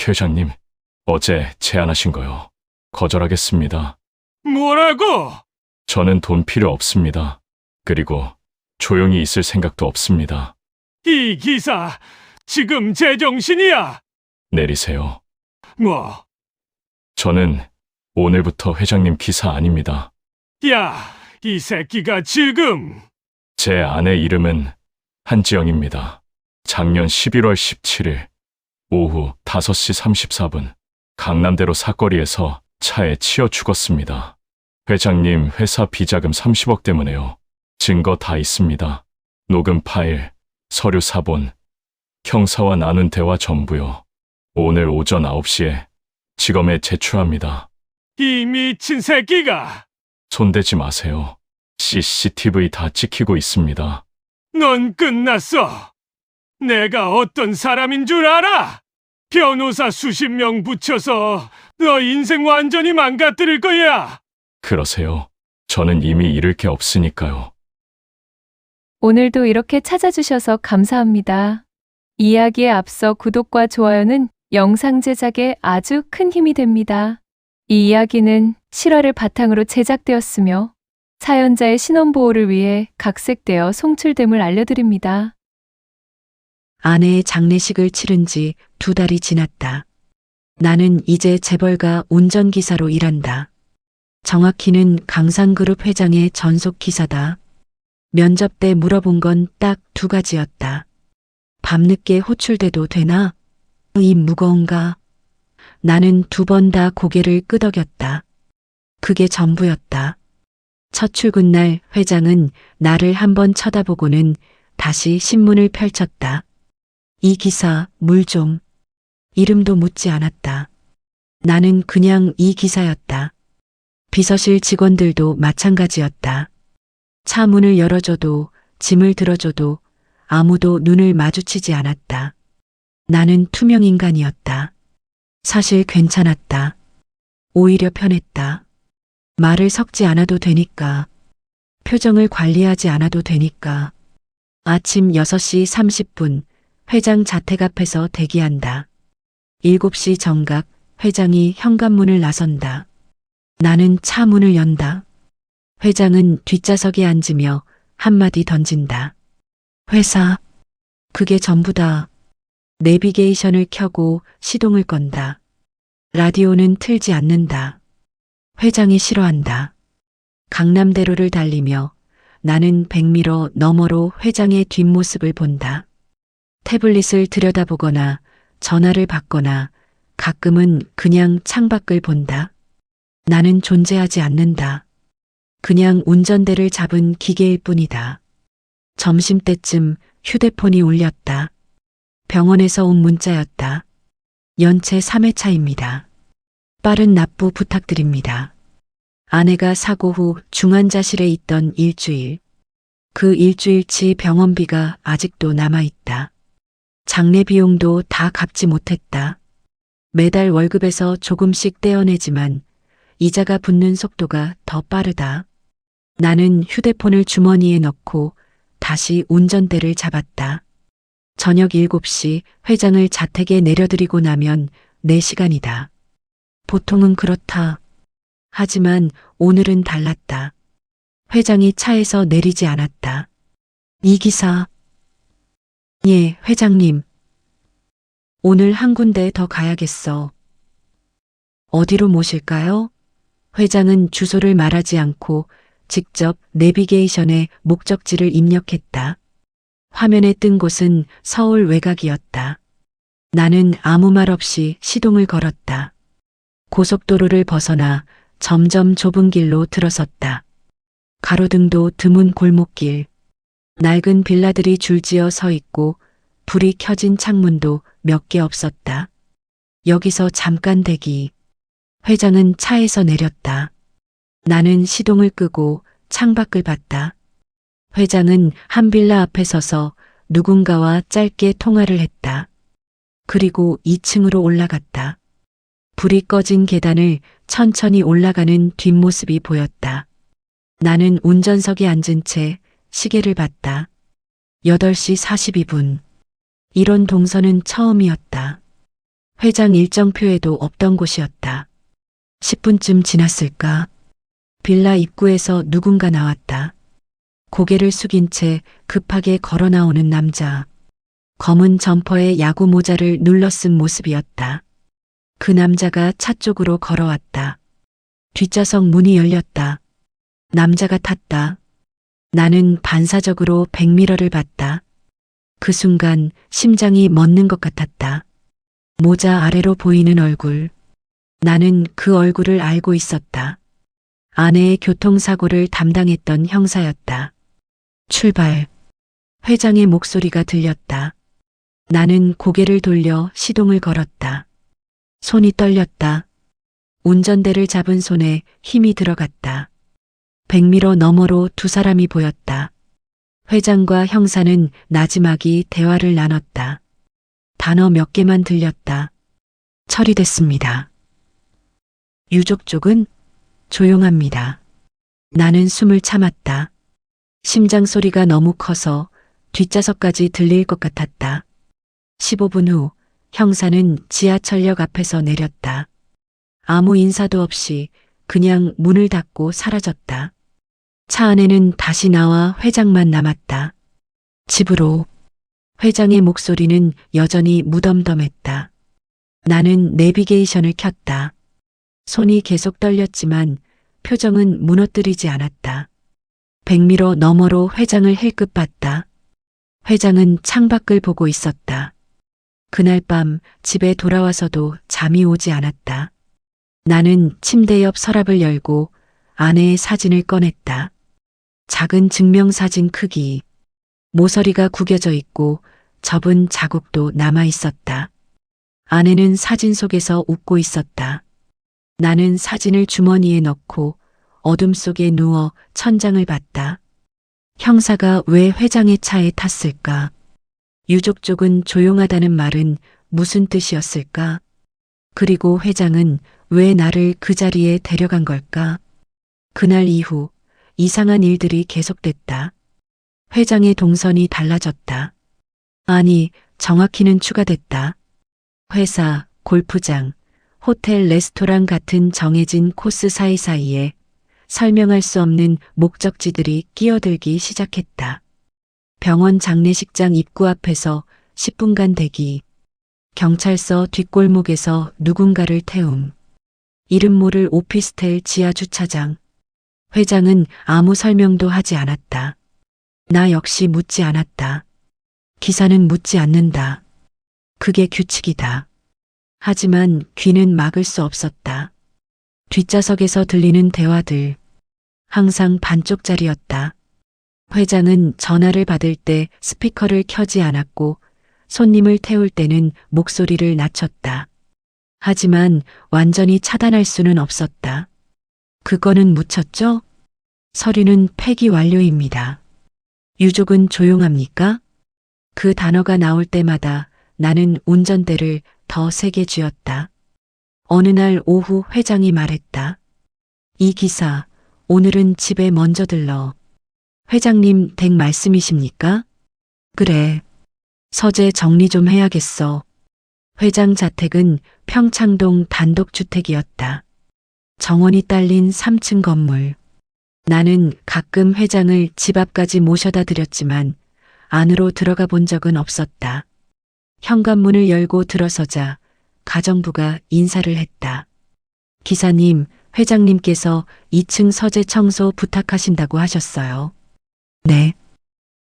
회장님, 어제 제안하신 거요. 거절하겠습니다. 뭐라고? 저는 돈 필요 없습니다. 그리고 조용히 있을 생각도 없습니다. 이 기사 지금 제정신이야. 내리세요. 뭐? 저는 오늘부터 회장님 기사 아닙니다. 야, 이 새끼가 지금. 제 아내 이름은 한지영입니다. 작년 11월 17일 오후 5시 34분 강남대로 사거리에서 차에 치여 죽었습니다. 회장님 회사 비자금 30억 때문에요. 증거 다 있습니다. 녹음 파일, 서류 사본, 형사와 나눈 대화 전부요. 오늘 오전 9시에 지검에 제출합니다. 이 미친 새끼가. 손대지 마세요. CCTV 다 찍히고 있습니다. 넌 끝났어. 내가 어떤 사람인 줄 알아? 변호사 수십 명 붙여서 너 인생 완전히 망가뜨릴 거야. 그러세요. 저는 이미 잃을 게 없으니까요. 오늘도 이렇게 찾아주셔서 감사합니다. 이야기에 앞서 구독과 좋아요는 영상 제작에 아주 큰 힘이 됩니다. 이 이야기는 실화를 바탕으로 제작되었으며 사연자의 신원보호를 위해 각색되어 송출됨을 알려드립니다. 아내의 장례식을 치른 지 2달이 지났다. 나는 이제 재벌가 운전기사로 일한다. 정확히는 강상그룹 회장의 전속기사다. 면접 때 물어본 건 딱 2가지였다. 밤늦게 호출돼도 되나? 입 무거운가? 나는 2번 다 고개를 끄덕였다. 그게 전부였다. 첫 출근 날 회장은 나를 한번 쳐다보고는 다시 신문을 펼쳤다. 이 기사 물 좀. 이름도 묻지 않았다. 나는 그냥 이 기사였다. 비서실 직원들도 마찬가지였다. 차 문을 열어줘도 짐을 들어줘도 아무도 눈을 마주치지 않았다. 나는 투명 인간이었다. 사실 괜찮았다. 오히려 편했다. 말을 섞지 않아도 되니까. 표정을 관리하지 않아도 되니까. 아침 6시 30분 회장 자택 앞에서 대기한다. 7시 정각 회장이 현관문을 나선다. 나는 차 문을 연다. 회장은 뒷좌석에 앉으며 한마디 던진다. 회사. 그게 전부다. 내비게이션을 켜고 시동을 건다. 라디오는 틀지 않는다. 회장이 싫어한다. 강남대로를 달리며 나는 백미러 너머로 회장의 뒷모습을 본다. 태블릿을 들여다보거나 전화를 받거나 가끔은 그냥 창밖을 본다. 나는 존재하지 않는다. 그냥 운전대를 잡은 기계일 뿐이다. 점심때쯤 휴대폰이 울렸다. 병원에서 온 문자였다. 연체 3회차입니다. 빠른 납부 부탁드립니다. 아내가 사고 후 중환자실에 있던 일주일. 그 일주일치 병원비가 아직도 남아있다. 장례 비용도 다 갚지 못했다. 매달 월급에서 조금씩 떼어내지만 이자가 붙는 속도가 더 빠르다. 나는 휴대폰을 주머니에 넣고 다시 운전대를 잡았다. 저녁 7시 회장을 자택에 내려드리고 나면 4시간이다. 보통은 그렇다. 하지만 오늘은 달랐다. 회장이 차에서 내리지 않았다. 이 기사. 예, 회장님. 오늘 한 군데 더 가야겠어. 어디로 모실까요? 회장은 주소를 말하지 않고 직접 내비게이션에 목적지를 입력했다. 화면에 뜬 곳은 서울 외곽이었다. 나는 아무 말 없이 시동을 걸었다. 고속도로를 벗어나 점점 좁은 길로 들어섰다. 가로등도 드문 골목길. 낡은 빌라들이 줄지어 서 있고 불이 켜진 창문도 몇 개 없었다. 여기서 잠깐 대기. 회장은 차에서 내렸다. 나는 시동을 끄고 창밖을 봤다. 회장은 한 빌라 앞에 서서 누군가와 짧게 통화를 했다. 그리고 2층으로 올라갔다. 불이 꺼진 계단을 천천히 올라가는 뒷모습이 보였다. 나는 운전석에 앉은 채 시계를 봤다. 8시 42분. 이런 동선은 처음이었다. 회장 일정표에도 없던 곳이었다. 10분쯤 지났을까? 빌라 입구에서 누군가 나왔다. 고개를 숙인 채 급하게 걸어 나오는 남자. 검은 점퍼에 야구 모자를 눌러 쓴 모습이었다. 그 남자가 차 쪽으로 걸어왔다. 뒷좌석 문이 열렸다. 남자가 탔다. 나는 반사적으로 백미러를 봤다. 그 순간 심장이 멎는 것 같았다. 모자 아래로 보이는 얼굴. 나는 그 얼굴을 알고 있었다. 아내의 교통사고를 담당했던 형사였다. 출발. 회장의 목소리가 들렸다. 나는 고개를 돌려 시동을 걸었다. 손이 떨렸다. 운전대를 잡은 손에 힘이 들어갔다. 백미러 너머로 두 사람이 보였다. 회장과 형사는 나지막이 대화를 나눴다. 단어 몇 개만 들렸다. 처리됐습니다. 유족 쪽은 조용합니다. 나는 숨을 참았다. 심장 소리가 너무 커서 뒷좌석까지 들릴 것 같았다. 15분 후 형사는 지하철역 앞에서 내렸다. 아무 인사도 없이 그냥 문을 닫고 사라졌다. 차 안에는 다시 나와 회장만 남았다. 집으로. 회장의 목소리는 여전히 무덤덤했다. 나는 내비게이션을 켰다. 손이 계속 떨렸지만 표정은 무너뜨리지 않았다. 백미러 너머로 회장을 힐끗 봤다. 회장은 창밖을 보고 있었다. 그날 밤 집에 돌아와서도 잠이 오지 않았다. 나는 침대 옆 서랍을 열고 아내의 사진을 꺼냈다. 작은 증명사진 크기. 모서리가 구겨져 있고 접은 자국도 남아 있었다. 아내는 사진 속에서 웃고 있었다. 나는 사진을 주머니에 넣고 어둠 속에 누워 천장을 봤다. 형사가 왜 회장의 차에 탔을까? 유족 쪽은 조용하다는 말은 무슨 뜻이었을까? 그리고 회장은 왜 나를 그 자리에 데려간 걸까? 그날 이후 이상한 일들이 계속됐다. 회장의 동선이 달라졌다. 아니, 정확히는 추가됐다. 회사, 골프장, 호텔, 레스토랑 같은 정해진 코스 사이사이에 설명할 수 없는 목적지들이 끼어들기 시작했다. 병원 장례식장 입구 앞에서 10분간 대기. 경찰서 뒷골목에서 누군가를 태움. 이름 모를 오피스텔 지하 주차장. 회장은 아무 설명도 하지 않았다. 나 역시 묻지 않았다. 기사는 묻지 않는다. 그게 규칙이다. 하지만 귀는 막을 수 없었다. 뒷좌석에서 들리는 대화들. 항상 반쪽짜리였다. 회장은 전화를 받을 때 스피커를 켜지 않았고 손님을 태울 때는 목소리를 낮췄다. 하지만 완전히 차단할 수는 없었다. 그거는 묻혔죠? 서류는 폐기 완료입니다. 유족은 조용합니까? 그 단어가 나올 때마다 나는 운전대를 더 세게 쥐었다. 어느 날 오후 회장이 말했다. 이 기사, 오늘은 집에 먼저 들러. 회장님 댁 말씀이십니까? 그래. 서재 정리 좀 해야겠어. 회장 자택은 평창동 단독주택이었다. 정원이 딸린 3층 건물. 나는 가끔 회장을 집 앞까지 모셔다 드렸지만 안으로 들어가 본 적은 없었다. 현관문을 열고 들어서자 가정부가 인사를 했다. 기사님, 회장님께서 2층 서재 청소 부탁하신다고 하셨어요. 네.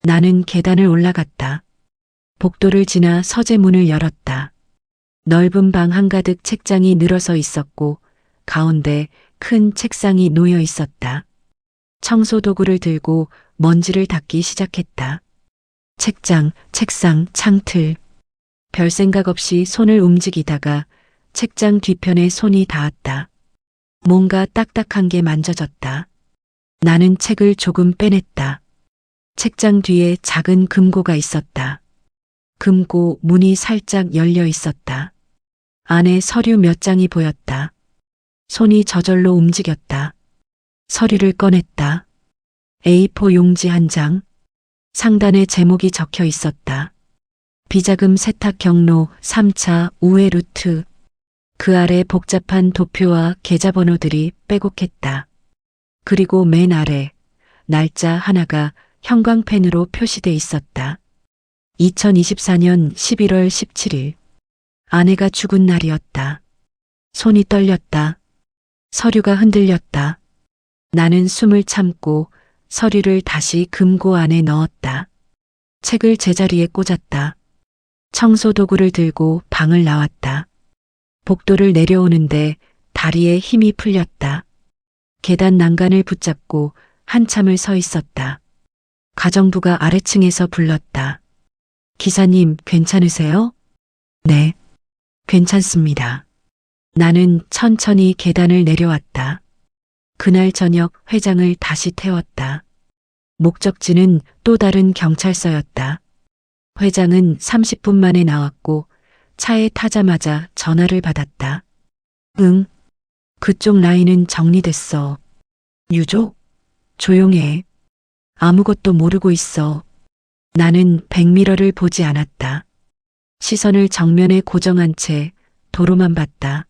나는 계단을 올라갔다. 복도를 지나 서재 문을 열었다. 넓은 방 한가득 책장이 늘어서 있었고 가운데 큰 책상이 놓여 있었다. 청소 도구를 들고 먼지를 닦기 시작했다. 책장, 책상, 창틀. 별 생각 없이 손을 움직이다가 책장 뒤편에 손이 닿았다. 뭔가 딱딱한 게 만져졌다. 나는 책을 조금 빼냈다. 책장 뒤에 작은 금고가 있었다. 금고 문이 살짝 열려 있었다. 안에 서류 몇 장이 보였다. 손이 저절로 움직였다. 서류를 꺼냈다. A4 용지 한 장. 상단에 제목이 적혀 있었다. 비자금 세탁 경로 3차 우회 루트. 그 아래 복잡한 도표와 계좌번호들이 빼곡했다. 그리고 맨 아래 날짜 하나가 형광펜으로 표시돼 있었다. 2024년 11월 17일. 아내가 죽은 날이었다. 손이 떨렸다. 서류가 흔들렸다. 나는 숨을 참고 서류를 다시 금고 안에 넣었다. 책을 제자리에 꽂았다. 청소 도구를 들고 방을 나왔다. 복도를 내려오는데 다리에 힘이 풀렸다. 계단 난간을 붙잡고 한참을 서 있었다. 가정부가 아래층에서 불렀다. 기사님, 괜찮으세요? 네, 괜찮습니다. 나는 천천히 계단을 내려왔다. 그날 저녁 회장을 다시 태웠다. 목적지는 또 다른 경찰서였다. 회장은 30분 만에 나왔고 차에 타자마자 전화를 받았다. 응, 그쪽 라인은 정리됐어. 유족? 조용해. 아무것도 모르고 있어. 나는 백미러를 보지 않았다. 시선을 정면에 고정한 채 도로만 봤다.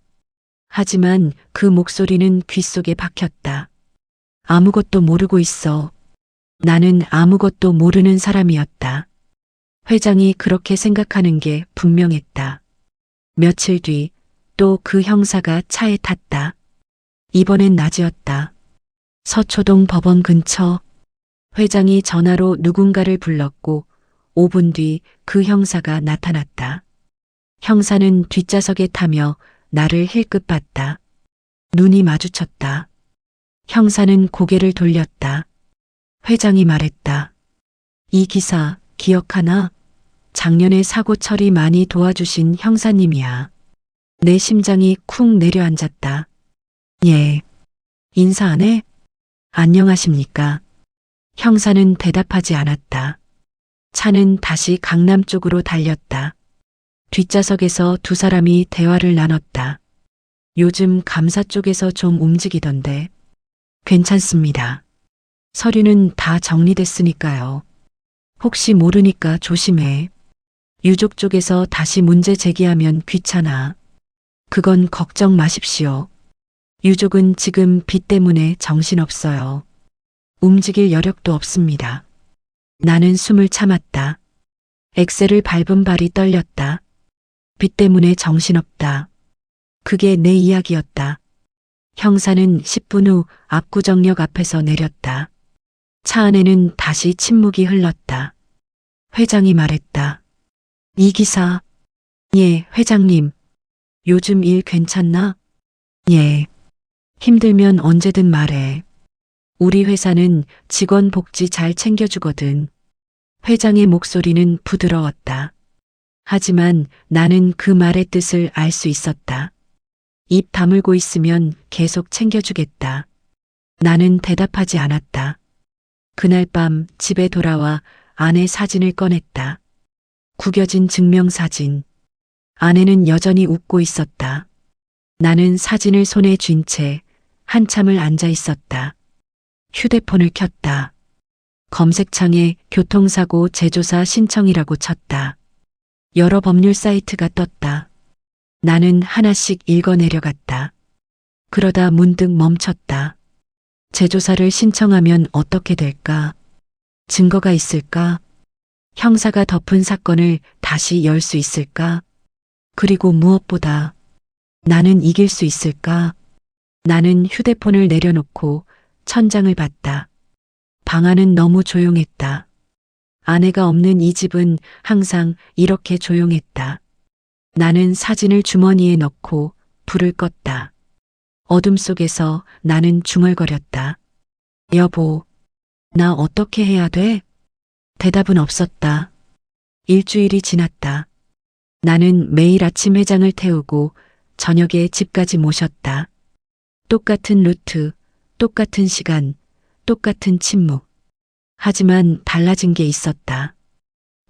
하지만 그 목소리는 귓속에 박혔다. 아무것도 모르고 있어. 나는 아무것도 모르는 사람이었다. 회장이 그렇게 생각하는 게 분명했다. 며칠 뒤 또 그 형사가 차에 탔다. 이번엔 낮이었다. 서초동 법원 근처. 회장이 전화로 누군가를 불렀고 5분 뒤 그 형사가 나타났다. 형사는 뒷좌석에 타며 나를 힐끗 봤다. 눈이 마주쳤다. 형사는 고개를 돌렸다. 회장이 말했다. 이 기사 기억하나? 작년에 사고 처리 많이 도와주신 형사님이야. 내 심장이 쿵 내려앉았다. 예. 인사 안 해? 안녕하십니까? 형사는 대답하지 않았다. 차는 다시 강남 쪽으로 달렸다. 뒷좌석에서 두 사람이 대화를 나눴다. 요즘 감사 쪽에서 좀 움직이던데. 괜찮습니다. 서류는 다 정리됐으니까요. 혹시 모르니까 조심해. 유족 쪽에서 다시 문제 제기하면 귀찮아. 그건 걱정 마십시오. 유족은 지금 빚 때문에 정신없어요. 움직일 여력도 없습니다. 나는 숨을 참았다. 엑셀을 밟은 발이 떨렸다. 빚 때문에 정신없다. 그게 내 이야기였다. 형사는 10분 후 압구정역 앞에서 내렸다. 차 안에는 다시 침묵이 흘렀다. 회장이 말했다. 이 기사. 예, 회장님. 요즘 일 괜찮나? 예. 힘들면 언제든 말해. 우리 회사는 직원 복지 잘 챙겨주거든. 회장의 목소리는 부드러웠다. 하지만 나는 그 말의 뜻을 알 수 있었다. 입 다물고 있으면 계속 챙겨주겠다. 나는 대답하지 않았다. 그날 밤 집에 돌아와 아내 사진을 꺼냈다. 구겨진 증명사진. 아내는 여전히 웃고 있었다. 나는 사진을 손에 쥔 채 한참을 앉아 있었다. 휴대폰을 켰다. 검색창에 교통사고 재조사 신청이라고 쳤다. 여러 법률 사이트가 떴다. 나는 하나씩 읽어 내려갔다. 그러다 문득 멈췄다. 재조사를 신청하면 어떻게 될까? 증거가 있을까? 형사가 덮은 사건을 다시 열 수 있을까? 그리고 무엇보다 나는 이길 수 있을까? 나는 휴대폰을 내려놓고 천장을 봤다. 방 안은 너무 조용했다. 아내가 없는 이 집은 항상 이렇게 조용했다. 나는 사진을 주머니에 넣고 불을 껐다. 어둠 속에서 나는 중얼거렸다. 여보, 나 어떻게 해야 돼? 대답은 없었다. 일주일이 지났다. 나는 매일 아침 회장을 태우고 저녁에 집까지 모셨다. 똑같은 루트, 똑같은 시간, 똑같은 침묵. 하지만 달라진 게 있었다.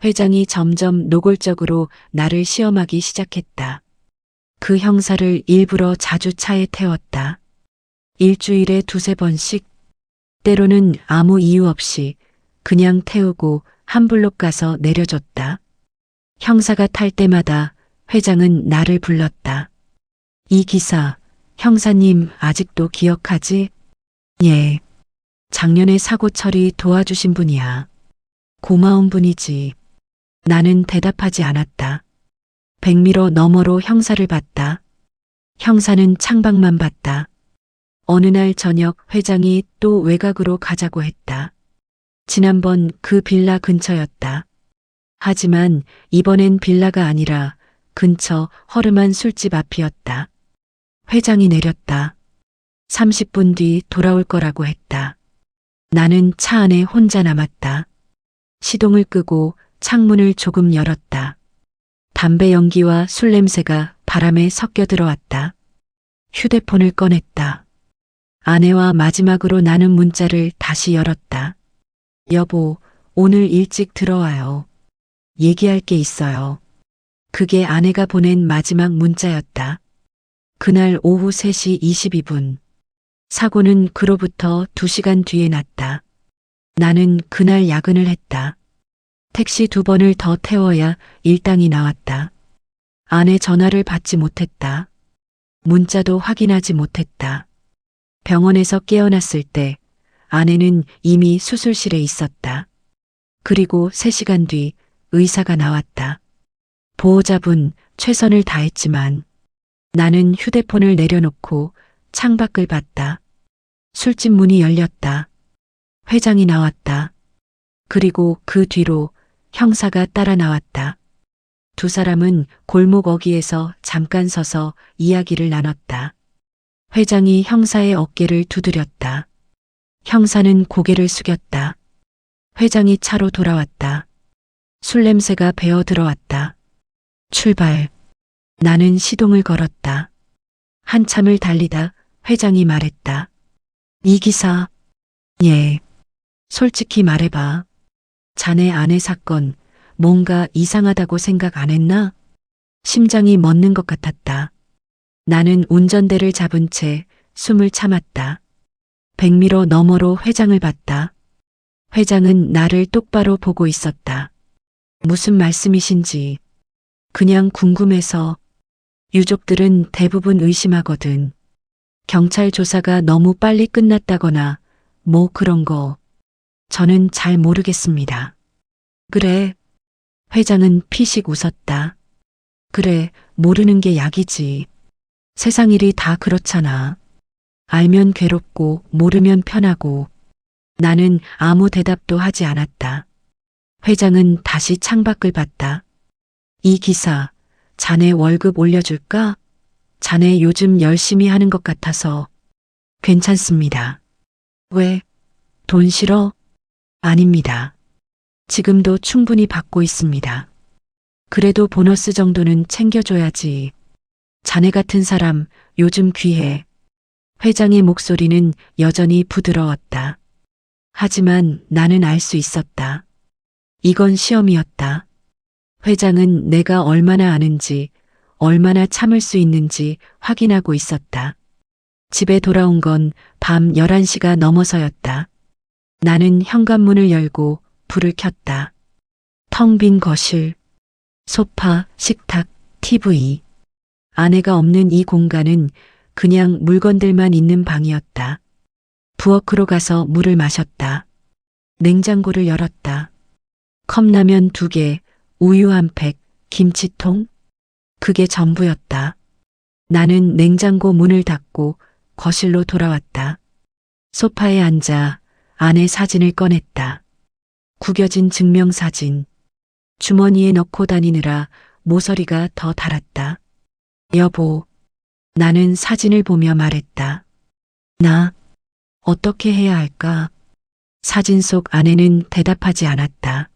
회장이 점점 노골적으로 나를 시험하기 시작했다. 그 형사를 일부러 자주 차에 태웠다. 일주일에 두세 번씩, 때로는 아무 이유 없이 그냥 태우고 한 블록 가서 내려줬다. 형사가 탈 때마다 회장은 나를 불렀다. 이 기사, 형사님 아직도 기억하지? 예. 작년에 사고 처리 도와주신 분이야. 고마운 분이지. 나는 대답하지 않았다. 백미러 너머로 형사를 봤다. 형사는 창밖만 봤다. 어느 날 저녁 회장이 또 외곽으로 가자고 했다. 지난번 그 빌라 근처였다. 하지만 이번엔 빌라가 아니라 근처 허름한 술집 앞이었다. 회장이 내렸다. 30분 뒤 돌아올 거라고 했다. 나는 차 안에 혼자 남았다. 시동을 끄고 창문을 조금 열었다. 담배 연기와 술 냄새가 바람에 섞여 들어왔다. 휴대폰을 꺼냈다. 아내와 마지막으로 나눈 문자를 다시 열었다. 여보, 오늘 일찍 들어와요. 얘기할 게 있어요. 그게 아내가 보낸 마지막 문자였다. 그날 오후 3시 22분. 사고는 그로부터 2시간 뒤에 났다. 나는 그날 야근을 했다. 택시 2번을 더 태워야 일당이 나왔다. 아내 전화를 받지 못했다. 문자도 확인하지 못했다. 병원에서 깨어났을 때 아내는 이미 수술실에 있었다. 그리고 3시간 뒤 의사가 나왔다. 보호자분 최선을 다했지만 나는 휴대폰을 내려놓고 창밖을 봤다. 술집 문이 열렸다. 회장이 나왔다. 그리고 그 뒤로 형사가 따라 나왔다. 두 사람은 골목 어귀에서 잠깐 서서 이야기를 나눴다. 회장이 형사의 어깨를 두드렸다. 형사는 고개를 숙였다. 회장이 차로 돌아왔다. 술 냄새가 배어 들어왔다. 출발. 나는 시동을 걸었다. 한참을 달리다 회장이 말했다. 이 기사. 예. 솔직히 말해봐. 자네 아내 사건 뭔가 이상하다고 생각 안 했나? 심장이 멎는 것 같았다. 나는 운전대를 잡은 채 숨을 참았다. 백미러 너머로 회장을 봤다. 회장은 나를 똑바로 보고 있었다. 무슨 말씀이신지. 그냥 궁금해서. 유족들은 대부분 의심하거든. 경찰 조사가 너무 빨리 끝났다거나 뭐 그런 거. 저는 잘 모르겠습니다. 그래. 회장은 피식 웃었다. 그래, 모르는 게 약이지. 세상 일이 다 그렇잖아. 알면 괴롭고 모르면 편하고. 나는 아무 대답도 하지 않았다. 회장은 다시 창밖을 봤다. 이 기사, 자네 월급 올려줄까? 자네 요즘 열심히 하는 것 같아서. 괜찮습니다. 왜? 돈 싫어? 아닙니다. 지금도 충분히 받고 있습니다. 그래도 보너스 정도는 챙겨줘야지. 자네 같은 사람 요즘 귀해. 회장의 목소리는 여전히 부드러웠다. 하지만 나는 알 수 있었다. 이건 시험이었다. 회장은 내가 얼마나 아는지, 얼마나 참을 수 있는지 확인하고 있었다. 집에 돌아온 건 밤 11시가 넘어서였다. 나는 현관문을 열고 불을 켰다. 텅 빈 거실, 소파, 식탁, TV. 아내가 없는 이 공간은 그냥 물건들만 있는 방이었다. 부엌으로 가서 물을 마셨다. 냉장고를 열었다. 컵라면 2개, 우유 1팩, 김치통. 그게 전부였다. 나는 냉장고 문을 닫고 거실로 돌아왔다. 소파에 앉아 아내 사진을 꺼냈다. 구겨진 증명사진. 주머니에 넣고 다니느라 모서리가 더 달았다. 여보, 나는 사진을 보며 말했다. 나 어떻게 해야 할까? 사진 속 아내는 대답하지 않았다.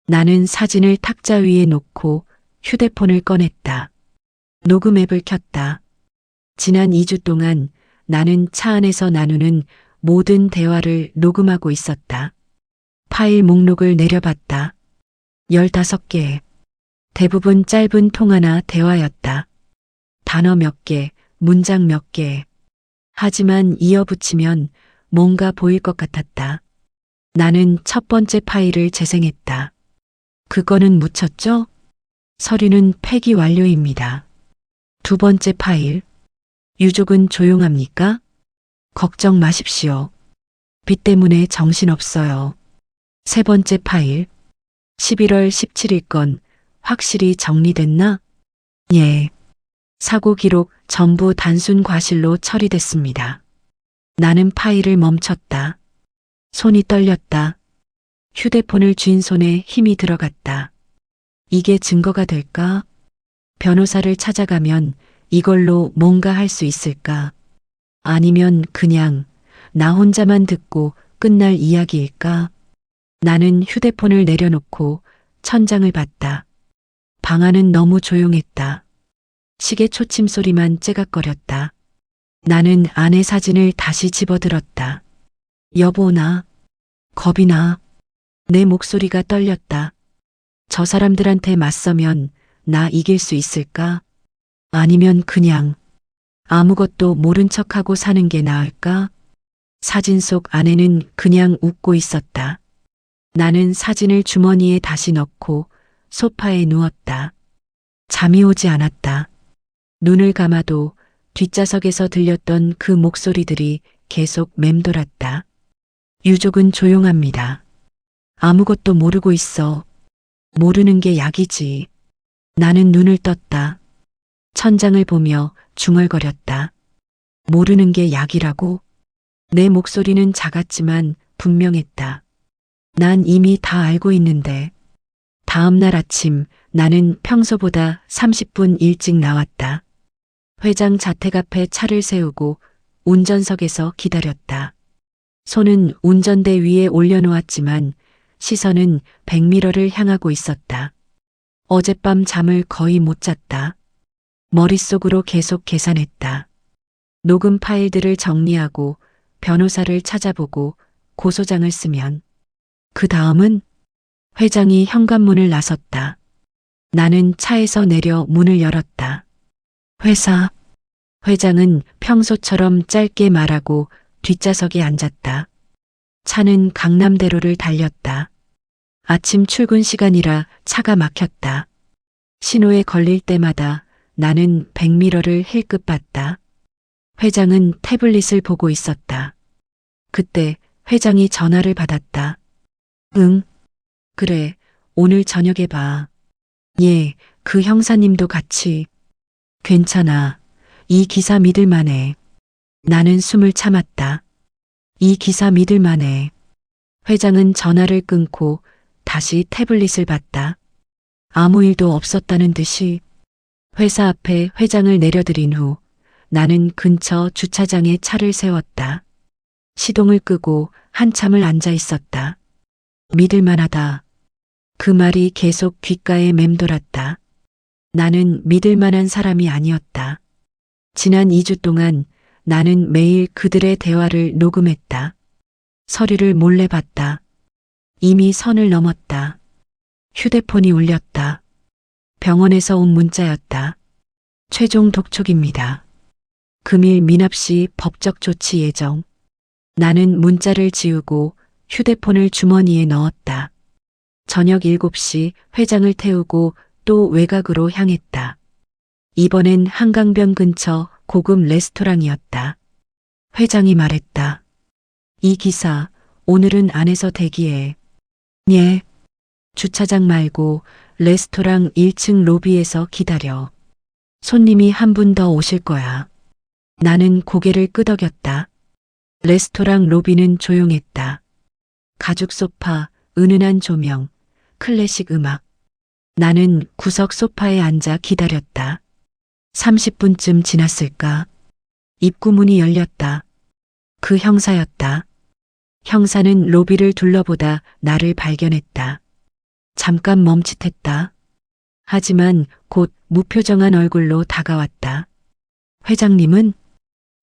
나는 사진을 탁자 위에 놓고 휴대폰을 꺼냈다. 녹음 앱을 켰다. 지난 2주 동안 나는 차 안에서 나누는 모든 대화를 녹음하고 있었다. 파일 목록을 내려봤다. 15개. 대부분 짧은 통화나 대화였다. 단어 몇 개, 문장 몇 개. 하지만 이어붙이면 뭔가 보일 것 같았다. 나는 첫 번째 파일을 재생했다. 그거는 묻혔죠? 서류는 폐기 완료입니다. 두 번째 파일. 유족은 조용합니까? 걱정 마십시오. 빚 때문에 정신없어요. 세 번째 파일. 11월 17일 건 확실히 정리됐나? 예. 사고 기록 전부 단순 과실로 처리됐습니다. 나는 파일을 멈췄다. 손이 떨렸다. 휴대폰을 쥔 손에 힘이 들어갔다. 이게 증거가 될까? 변호사를 찾아가면 이걸로 뭔가 할 수 있을까? 아니면 그냥 나 혼자만 듣고 끝날 이야기일까? 나는 휴대폰을 내려놓고 천장을 봤다. 방 안은 너무 조용했다. 시계 초침 소리만 째각거렸다. 나는 아내 사진을 다시 집어들었다. 여보, 나 겁이 나. 내 목소리가 떨렸다. 저 사람들한테 맞서면 나 이길 수 있을까? 아니면 그냥 아무것도 모른 척하고 사는 게 나을까? 사진 속 아내는 그냥 웃고 있었다. 나는 사진을 주머니에 다시 넣고 소파에 누웠다. 잠이 오지 않았다. 눈을 감아도 뒷좌석에서 들렸던 그 목소리들이 계속 맴돌았다. 유족은 조용합니다. 아무것도 모르고 있어. 모르는 게 약이지. 나는 눈을 떴다. 천장을 보며 중얼거렸다. 모르는 게 약이라고? 내 목소리는 작았지만 분명했다. 난 이미 다 알고 있는데. 다음 날 아침 나는 평소보다 30분 일찍 나왔다. 회장 자택 앞에 차를 세우고 운전석에서 기다렸다. 손은 운전대 위에 올려놓았지만 시선은 백미러를 향하고 있었다. 어젯밤 잠을 거의 못 잤다. 머릿속으로 계속 계산했다. 녹음 파일들을 정리하고 변호사를 찾아보고 고소장을 쓰면 그 다음은 회장이 현관문을 나섰다. 나는 차에서 내려 문을 열었다. 회사. 회장은 평소처럼 짧게 말하고 뒷좌석에 앉았다. 차는 강남대로를 달렸다. 아침 출근 시간이라 차가 막혔다. 신호에 걸릴 때마다 나는 백미러를 힐끗 봤다. 회장은 태블릿을 보고 있었다. 그때 회장이 전화를 받았다. 응. 그래, 오늘 저녁에 봐. 예, 그 형사님도 같이. 괜찮아. 이 기사 믿을만해. 나는 숨을 참았다. 이 기사 믿을만해. 회장은 전화를 끊고 다시 태블릿을 봤다. 아무 일도 없었다는 듯이. 회사 앞에 회장을 내려드린 후 나는 근처 주차장에 차를 세웠다. 시동을 끄고 한참을 앉아 있었다. 믿을만하다. 그 말이 계속 귓가에 맴돌았다. 나는 믿을만한 사람이 아니었다. 지난 2주 동안 나는 매일 그들의 대화를 녹음했다. 서류를 몰래 봤다. 이미 선을 넘었다. 휴대폰이 울렸다. 병원에서 온 문자였다. 최종 독촉입니다. 금일 미납 씨 법적 조치 예정. 나는 문자를 지우고 휴대폰을 주머니에 넣었다. 저녁 7시 회장을 태우고 또 외곽으로 향했다. 이번엔 한강변 근처 고급 레스토랑이었다. 회장이 말했다. 이 기사 오늘은 안에서 대기해. 예. 주차장 말고 레스토랑 1층 로비에서 기다려. 손님이 한 분 더 오실 거야. 나는 고개를 끄덕였다. 레스토랑 로비는 조용했다. 가죽 소파, 은은한 조명, 클래식 음악. 나는 구석 소파에 앉아 기다렸다. 30분쯤 지났을까? 입구문이 열렸다. 그 형사였다. 형사는 로비를 둘러보다 나를 발견했다. 잠깐 멈칫했다. 하지만 곧 무표정한 얼굴로 다가왔다. 회장님은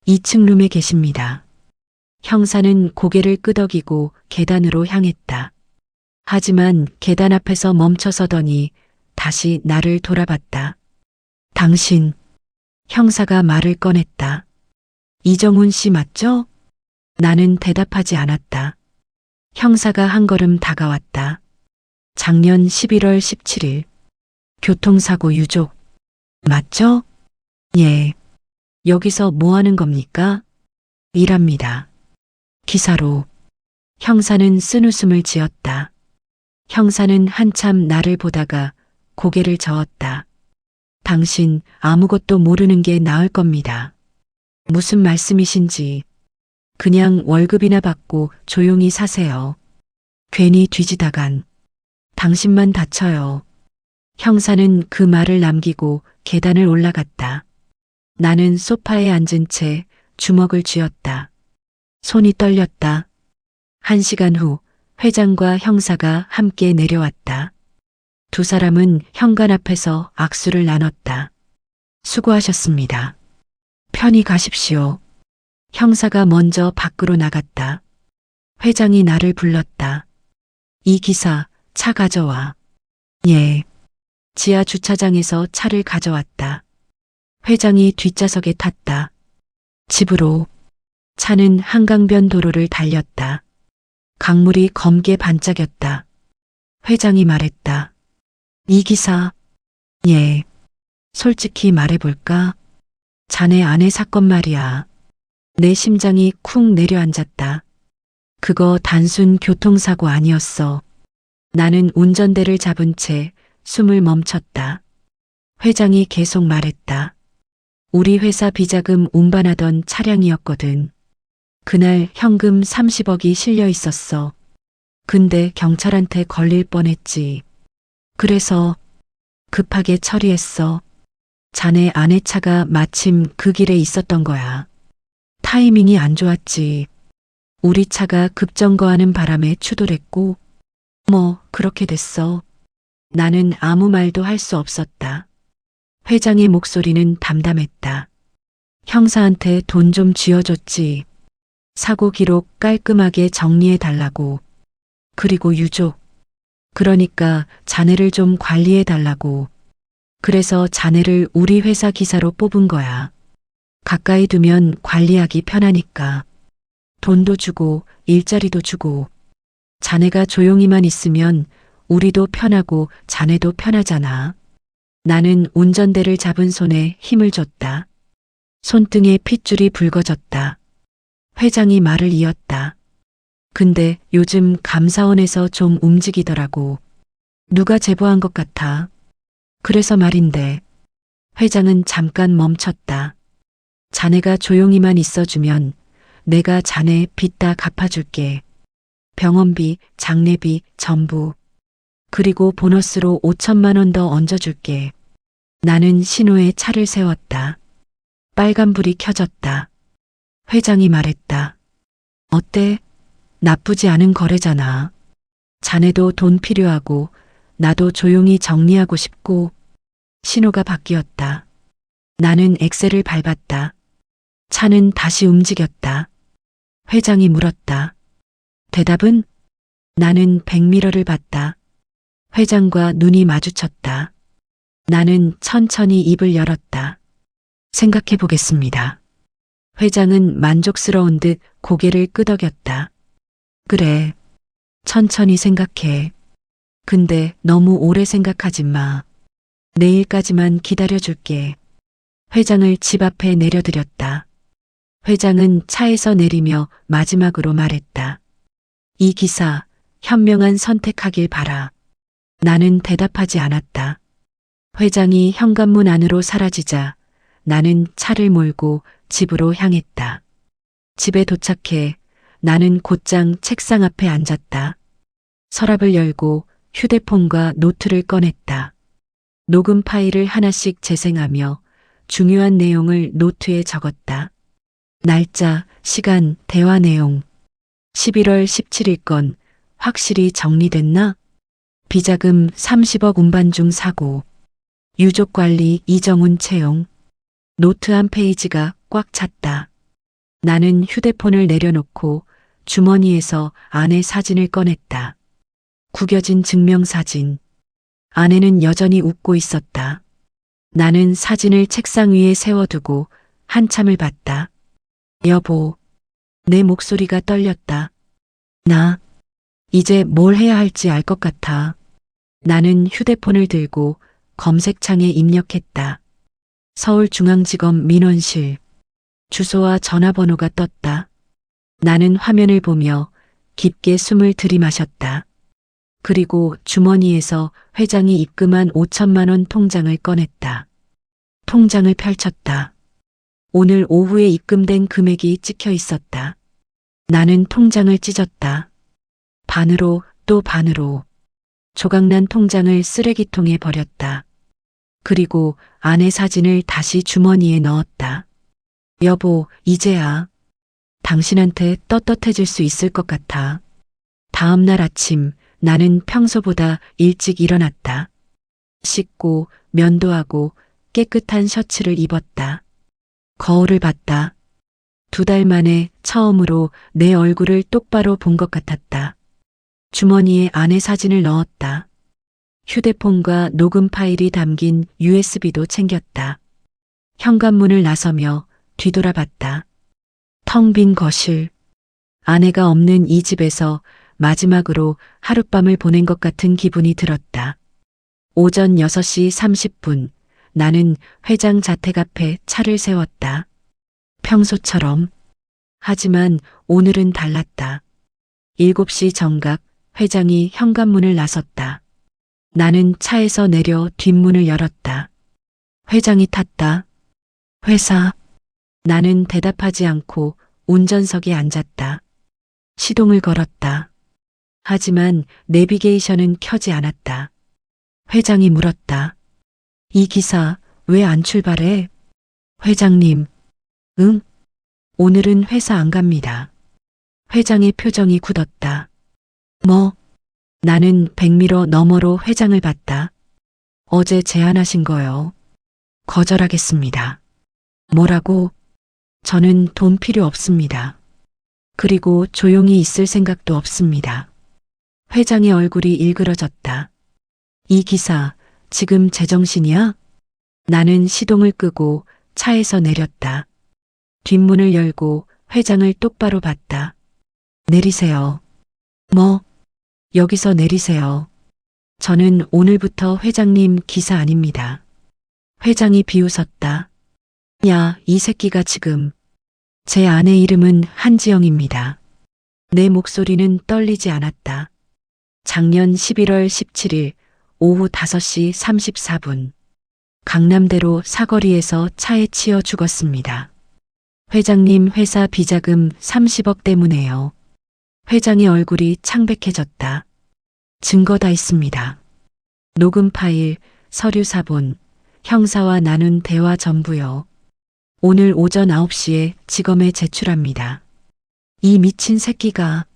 2층 룸에 계십니다. 형사는 고개를 끄덕이고 계단으로 향했다. 하지만 계단 앞에서 멈춰서더니 다시 나를 돌아봤다. 당신, 형사가 말을 꺼냈다. 이정훈 씨 맞죠? 나는 대답하지 않았다. 형사가 한 걸음 다가왔다. 작년 11월 17일. 교통사고 유족. 맞죠? 예. 여기서 뭐 하는 겁니까? 일합니다. 기사로. 형사는 쓴웃음을 지었다. 형사는 한참 나를 보다가 고개를 저었다. 당신 아무것도 모르는 게 나을 겁니다. 무슨 말씀이신지. 그냥 월급이나 받고 조용히 사세요. 괜히 뒤지다간 당신만 다쳐요. 형사는 그 말을 남기고 계단을 올라갔다. 나는 소파에 앉은 채 주먹을 쥐었다. 손이 떨렸다. 1시간 후 회장과 형사가 함께 내려왔다. 두 사람은 현관 앞에서 악수를 나눴다. 수고하셨습니다. 편히 가십시오. 형사가 먼저 밖으로 나갔다. 회장이 나를 불렀다. 이 기사, 차 가져와. 예. 지하 주차장에서 차를 가져왔다. 회장이 뒷좌석에 탔다. 집으로. 차는 한강변 도로를 달렸다. 강물이 검게 반짝였다. 회장이 말했다. 이 기사. 예. 솔직히 말해볼까? 자네 아내 사건 말이야. 내 심장이 쿵 내려앉았다. 그거 단순 교통사고 아니었어. 나는 운전대를 잡은 채 숨을 멈췄다. 회장이 계속 말했다. 우리 회사 비자금 운반하던 차량이었거든. 그날 현금 30억이 실려 있었어. 근데 경찰한테 걸릴 뻔했지. 그래서 급하게 처리했어. 자네 아내 차가 마침 그 길에 있었던 거야. 타이밍이 안 좋았지. 우리 차가 급정거하는 바람에 추돌했고, 뭐 그렇게 됐어. 나는 아무 말도 할 수 없었다. 회장의 목소리는 담담했다. 형사한테 돈 좀 쥐어줬지. 사고 기록 깔끔하게 정리해 달라고. 그리고 유족. 그러니까 자네를 좀 관리해 달라고. 그래서 자네를 우리 회사 기사로 뽑은 거야. 가까이 두면 관리하기 편하니까. 돈도 주고 일자리도 주고. 자네가 조용히만 있으면 우리도 편하고 자네도 편하잖아. 나는 운전대를 잡은 손에 힘을 줬다. 손등에 핏줄이 붉어졌다. 회장이 말을 이었다. 근데 요즘 감사원에서 좀 움직이더라고. 누가 제보한 것 같아. 그래서 말인데. 회장은 잠깐 멈췄다. 자네가 조용히만 있어주면 내가 자네 빚 다 갚아줄게. 병원비, 장례비, 전부. 그리고 보너스로 5천만 원 더 얹어줄게. 나는 신호에 차를 세웠다. 빨간불이 켜졌다. 회장이 말했다. 어때? 나쁘지 않은 거래잖아. 자네도 돈 필요하고 나도 조용히 정리하고 싶고. 신호가 바뀌었다. 나는 엑셀을 밟았다. 차는 다시 움직였다. 회장이 물었다. 대답은? 나는 백미러를 봤다. 회장과 눈이 마주쳤다. 나는 천천히 입을 열었다. 생각해 보겠습니다. 회장은 만족스러운 듯 고개를 끄덕였다. 그래. 천천히 생각해. 근데 너무 오래 생각하지 마. 내일까지만 기다려줄게. 회장을 집 앞에 내려드렸다. 회장은 차에서 내리며 마지막으로 말했다. 이 기사, 현명한 선택하길 바라. 나는 대답하지 않았다. 회장이 현관문 안으로 사라지자 나는 차를 몰고 집으로 향했다. 집에 도착해 나는 곧장 책상 앞에 앉았다. 서랍을 열고 휴대폰과 노트를 꺼냈다. 녹음 파일을 하나씩 재생하며 중요한 내용을 노트에 적었다. 날짜, 시간, 대화 내용. 11월 17일 건 확실히 정리됐나? 비자금 30억 운반 중 사고. 유족 관리 이정훈 채용. 노트 한 페이지가 꽉 찼다. 나는 휴대폰을 내려놓고 주머니에서 아내 사진을 꺼냈다. 구겨진 증명사진. 아내는 여전히 웃고 있었다. 나는 사진을 책상 위에 세워두고 한참을 봤다. 여보. 내 목소리가 떨렸다. 나 이제 뭘 해야 할지 알 것 같아. 나는 휴대폰을 들고 검색창에 입력했다. 서울중앙지검 민원실. 주소와 전화번호가 떴다. 나는 화면을 보며 깊게 숨을 들이마셨다. 그리고 주머니에서 회장이 입금한 5천만 원 통장을 꺼냈다. 통장을 펼쳤다. 오늘 오후에 입금된 금액이 찍혀 있었다. 나는 통장을 찢었다. 반으로 또 반으로. 조각난 통장을 쓰레기통에 버렸다. 그리고 아내 사진을 다시 주머니에 넣었다. 여보, 이제야 당신한테 떳떳해질 수 있을 것 같아. 다음 날 아침 나는 평소보다 일찍 일어났다. 씻고 면도하고 깨끗한 셔츠를 입었다. 거울을 봤다. 2달 만에 처음으로 내 얼굴을 똑바로 본 것 같았다. 주머니에 아내 사진을 넣었다. 휴대폰과 녹음 파일이 담긴 USB도 챙겼다. 현관문을 나서며 뒤돌아봤다. 텅 빈 거실. 아내가 없는 이 집에서 마지막으로 하룻밤을 보낸 것 같은 기분이 들었다. 오전 6시 30분 나는 회장 자택 앞에 차를 세웠다. 평소처럼. 하지만 오늘은 달랐다. 7시 정각 회장이 현관문을 나섰다. 나는 차에서 내려 뒷문을 열었다. 회장이 탔다. 회사. 나는 대답하지 않고 운전석에 앉았다. 시동을 걸었다. 하지만 내비게이션은 켜지 않았다. 회장이 물었다. 이 기사 왜 안 출발해? 회장님. 응? 오늘은 회사 안 갑니다. 회장의 표정이 굳었다. 뭐? 나는 백미러 너머로 회장을 봤다. 어제 제안하신 거요. 거절하겠습니다. 뭐라고? 저는 돈 필요 없습니다. 그리고 조용히 있을 생각도 없습니다. 회장의 얼굴이 일그러졌다. 이 기사, 지금 제정신이야? 나는 시동을 끄고 차에서 내렸다. 뒷문을 열고 회장을 똑바로 봤다. 내리세요. 뭐? 여기서 내리세요. 저는 오늘부터 회장님 기사 아닙니다. 회장이 비웃었다. 야, 이 새끼가 지금. 제 아내 이름은 한지영입니다. 내 목소리는 떨리지 않았다. 작년 11월 17일 오후 5시 34분. 강남대로 사거리에서 차에 치여 죽었습니다. 회장님 회사 비자금 30억 때문에요. 회장의 얼굴이 창백해졌다. 증거 다 있습니다. 녹음 파일, 서류 사본, 형사와 나눈 대화 전부요. 오늘 오전 9시에 지검에 제출합니다. 이 미친 새끼가.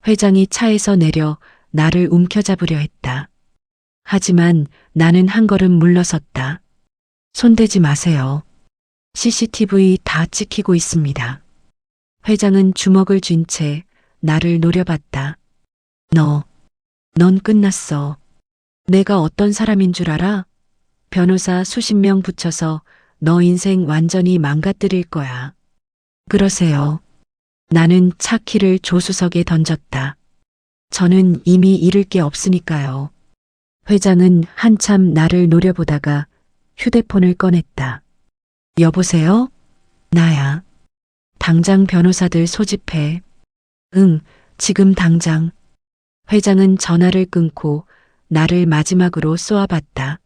회장이 차에서 내려 나를 움켜잡으려 했다. 하지만 나는 한 걸음 물러섰다. 손대지 마세요. CCTV 다 찍히고 있습니다. 회장은 주먹을 쥔 채 나를 노려봤다. 넌 끝났어. 내가 어떤 사람인 줄 알아? 변호사 수십 명 붙여서 너 인생 완전히 망가뜨릴 거야. 그러세요. 나는 차 키를 조수석에 던졌다. 저는 이미 잃을 게 없으니까요. 회장은 한참 나를 노려보다가 휴대폰을 꺼냈다. 여보세요? 나야. 당장 변호사들 소집해. 응, 지금 당장. 회장은 전화를 끊고 나를 마지막으로 쏘아봤다.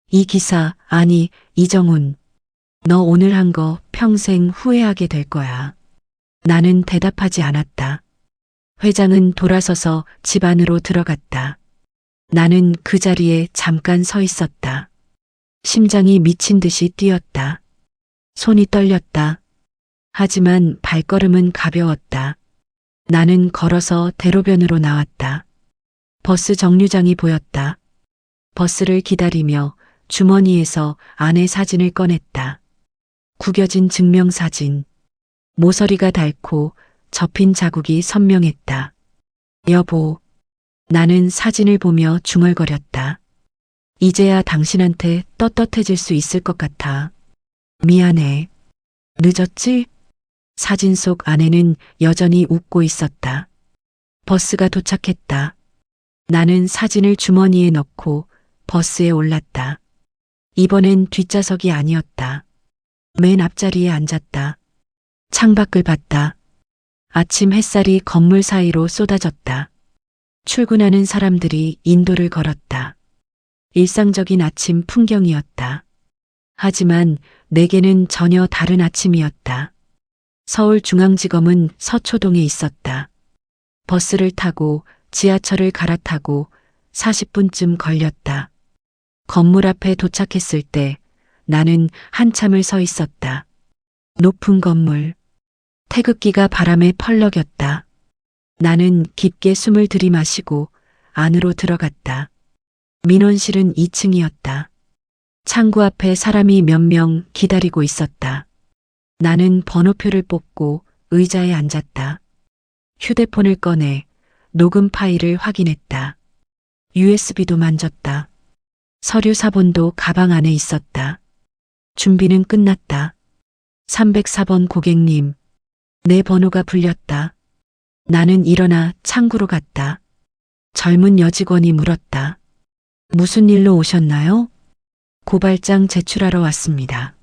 이 기사, 아니, 이정훈. 너 오늘 한 거 평생 후회하게 될 거야. 나는 대답하지 않았다. 회장은 돌아서서 집 안으로 들어갔다. 나는 그 자리에 잠깐 서 있었다. 심장이 미친 듯이 뛰었다. 손이 떨렸다. 하지만 발걸음은 가벼웠다. 나는 걸어서 대로변으로 나왔다. 버스 정류장이 보였다. 버스를 기다리며 주머니에서 아내 사진을 꺼냈다. 구겨진 증명사진. 모서리가 닳고 접힌 자국이 선명했다. 여보. 나는 사진을 보며 중얼거렸다. 이제야 당신한테 떳떳해질 수 있을 것 같아. 미안해. 늦었지? 사진 속 아내는 여전히 웃고 있었다. 버스가 도착했다. 나는 사진을 주머니에 넣고 버스에 올랐다. 이번엔 뒷좌석이 아니었다. 맨 앞자리에 앉았다. 창밖을 봤다. 아침 햇살이 건물 사이로 쏟아졌다. 출근하는 사람들이 인도를 걸었다. 일상적인 아침 풍경이었다. 하지만 내게는 전혀 다른 아침이었다. 서울중앙지검은 서초동에 있었다. 버스를 타고 지하철을 갈아타고 40분쯤 걸렸다. 건물 앞에 도착했을 때 나는 한참을 서 있었다. 높은 건물. 태극기가 바람에 펄럭였다. 나는 깊게 숨을 들이마시고 안으로 들어갔다. 민원실은 2층이었다. 창구 앞에 사람이 몇 명 기다리고 있었다. 나는 번호표를 뽑고 의자에 앉았다. 휴대폰을 꺼내 녹음 파일을 확인했다. USB도 만졌다. 서류 사본도 가방 안에 있었다. 준비는 끝났다. 304번 고객님, 내 번호가 불렸다. 나는 일어나 창구로 갔다. 젊은 여직원이 물었다. 무슨 일로 오셨나요? 고발장 제출하러 왔습니다.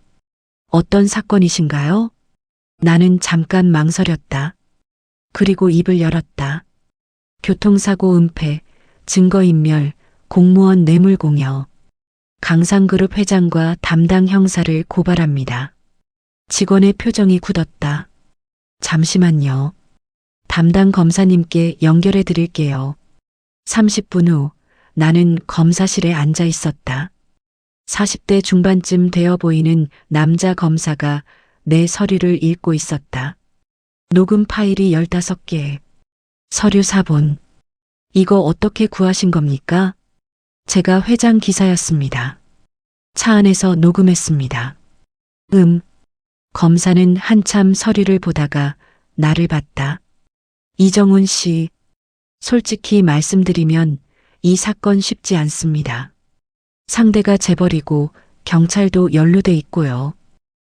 어떤 사건이신가요? 나는 잠깐 망설였다. 그리고 입을 열었다. 교통사고 은폐, 증거인멸, 공무원 뇌물공여. 강상그룹 회장과 담당 형사를 고발합니다. 직원의 표정이 굳었다. 잠시만요. 담당 검사님께 연결해 드릴게요. 30분 후 나는 검사실에 앉아 있었다. 40대 중반쯤 되어 보이는 남자 검사가 내 서류를 읽고 있었다. 녹음 파일이 15개. 서류 사본. 이거 어떻게 구하신 겁니까? 제가 회장 기사였습니다. 차 안에서 녹음했습니다. 검사는 한참 서류를 보다가 나를 봤다. 이정훈 씨, 솔직히 말씀드리면 이 사건 쉽지 않습니다. 상대가 재벌이고 경찰도 연루돼 있고요.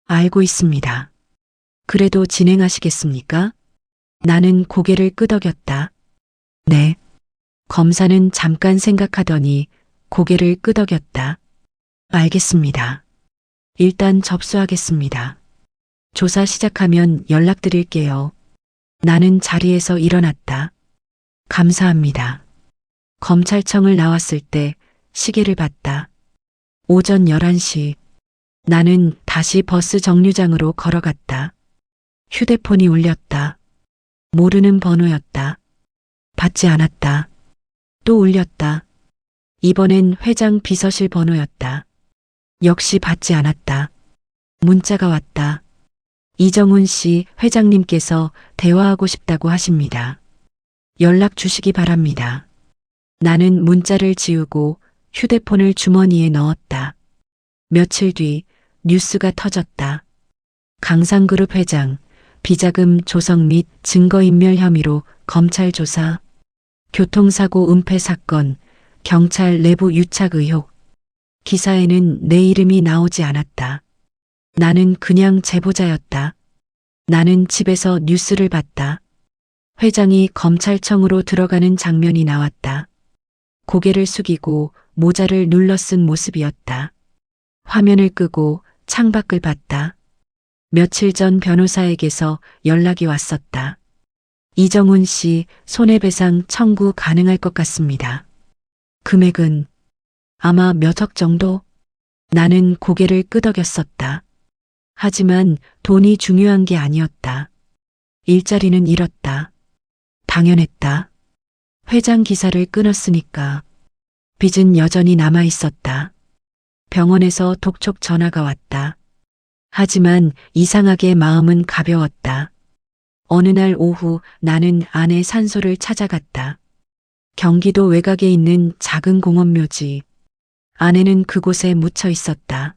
알고 있습니다. 그래도 진행하시겠습니까? 나는 고개를 끄덕였다. 네. 검사는 잠깐 생각하더니 고개를 끄덕였다. 알겠습니다. 일단 접수하겠습니다. 조사 시작하면 연락드릴게요. 나는 자리에서 일어났다. 감사합니다. 검찰청을 나왔을 때 시계를 봤다. 오전 11시. 나는 다시 버스 정류장으로 걸어갔다. 휴대폰이 울렸다. 모르는 번호였다. 받지 않았다. 또 울렸다. 이번엔 회장 비서실 번호였다. 역시 받지 않았다. 문자가 왔다. 이정훈 씨 회장님께서 대화하고 싶다고 하십니다. 연락 주시기 바랍니다. 나는 문자를 지우고 휴대폰을 주머니에 넣었다. 며칠 뒤 뉴스가 터졌다. 강상그룹 회장, 비자금 조성 및 증거인멸 혐의로 검찰 조사, 교통사고 은폐 사건, 경찰 내부 유착 의혹. 기사에는 내 이름이 나오지 않았다. 나는 그냥 제보자였다. 나는 집에서 뉴스를 봤다. 회장이 검찰청으로 들어가는 장면이 나왔다. 고개를 숙이고 모자를 눌러 쓴 모습이었다. 화면을 끄고 창밖을 봤다. 며칠 전 변호사에게서 연락이 왔었다. 이정훈 씨 손해배상 청구 가능할 것 같습니다. 금액은 아마 몇 억 정도? 나는 고개를 끄덕였었다. 하지만 돈이 중요한 게 아니었다. 일자리는 잃었다. 당연했다. 회장 기사를 끊었으니까. 빚은 여전히 남아 있었다. 병원에서 독촉 전화가 왔다. 하지만 이상하게 마음은 가벼웠다. 어느 날 오후 나는 아내 산소를 찾아갔다. 경기도 외곽에 있는 작은 공원 묘지. 아내는 그곳에 묻혀 있었다.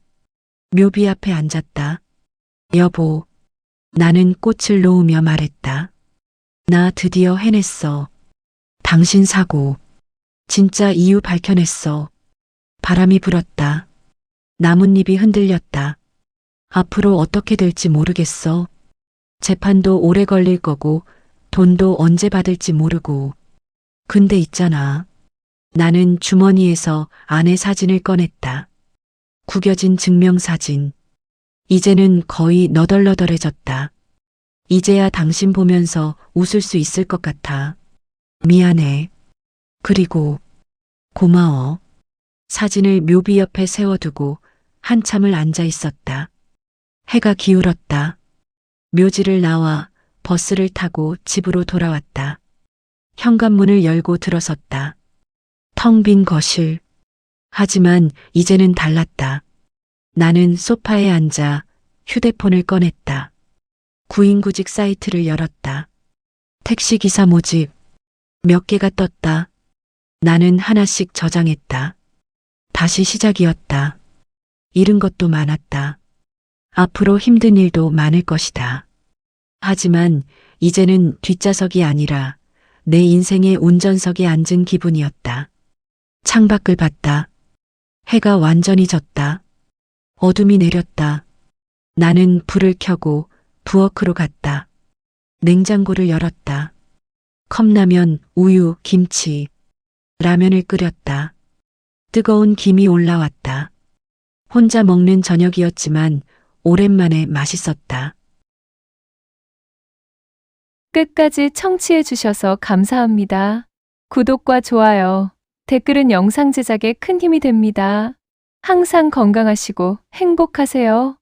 묘비 앞에 앉았다. 여보, 나는 꽃을 놓으며 말했다. 나 드디어 해냈어. 당신 사고. 진짜 이유 밝혀냈어. 바람이 불었다. 나뭇잎이 흔들렸다. 앞으로 어떻게 될지 모르겠어. 재판도 오래 걸릴 거고 돈도 언제 받을지 모르고. 근데 있잖아. 나는 주머니에서 아내 사진을 꺼냈다. 구겨진 증명사진. 이제는 거의 너덜너덜해졌다. 이제야 당신 보면서 웃을 수 있을 것 같아. 미안해. 그리고 고마워. 사진을 묘비 옆에 세워두고 한참을 앉아 있었다. 해가 기울었다. 묘지를 나와 버스를 타고 집으로 돌아왔다. 현관문을 열고 들어섰다. 텅 빈 거실. 하지만 이제는 달랐다. 나는 소파에 앉아 휴대폰을 꺼냈다. 구인구직 사이트를 열었다. 택시기사 모집. 몇 개가 떴다. 나는 하나씩 저장했다. 다시 시작이었다. 잃은 것도 많았다. 앞으로 힘든 일도 많을 것이다. 하지만 이제는 뒷좌석이 아니라 내 인생의 운전석에 앉은 기분이었다. 창밖을 봤다. 해가 완전히 졌다. 어둠이 내렸다. 나는 불을 켜고 부엌으로 갔다. 냉장고를 열었다. 컵라면, 우유, 김치, 라면을 끓였다. 뜨거운 김이 올라왔다. 혼자 먹는 저녁이었지만 오랜만에 맛있었다. 끝까지 청취해 주셔서 감사합니다. 구독과 좋아요, 댓글은 영상 제작에 큰 힘이 됩니다. 항상 건강하시고 행복하세요.